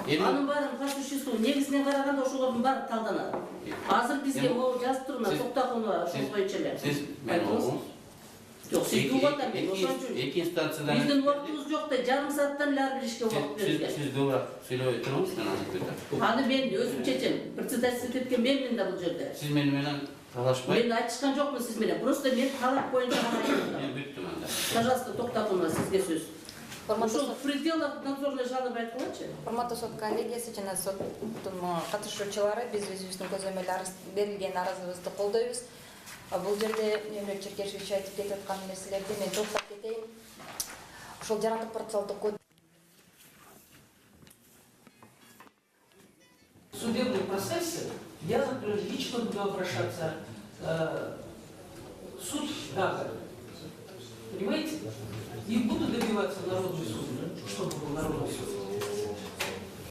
Анын баарын по существу негизине караганда ошолордун баары талданат. Азыр бизге могу жазып турган Токтогулова ошол боюнча эле. Siz men oğlum. Жок, сиз угатам мен ошон үчүн. İki instansiyadan. Биздин убактыбыз жок да, жарым сааттан эле ар биришке убакыт берилген. Siz doğru söylüyor turunuz ben anlatıyorum. Аны мен өзүм чечем. Председательство эткен менмин да бул жерде. Siz menен талашпай. Мен айтышкан жокмун сиз менен. Просто мен талап боюнча гана айттым. Мен бүттүм анда. Пожалуйста, Токтогулова, сизге сөз. Ошол в пределах надзорной жалобы айткылачы. Урматтуу сот коллегиясы жана соттун катышуучулары биз өзүбүздүн көзөмөл берилген арызыбызды колдойбуз. Бул жерде Мемлекет Черкешевич айтып кетип аткан нерселерди мен токтоп кетейин. Ошол жараттык процессуалдык кодекс В судебном процессе я, например, лично буду обращаться в суд ГАГа. Понимаете? И буду добиваться народный суд, чтобы был народный суд.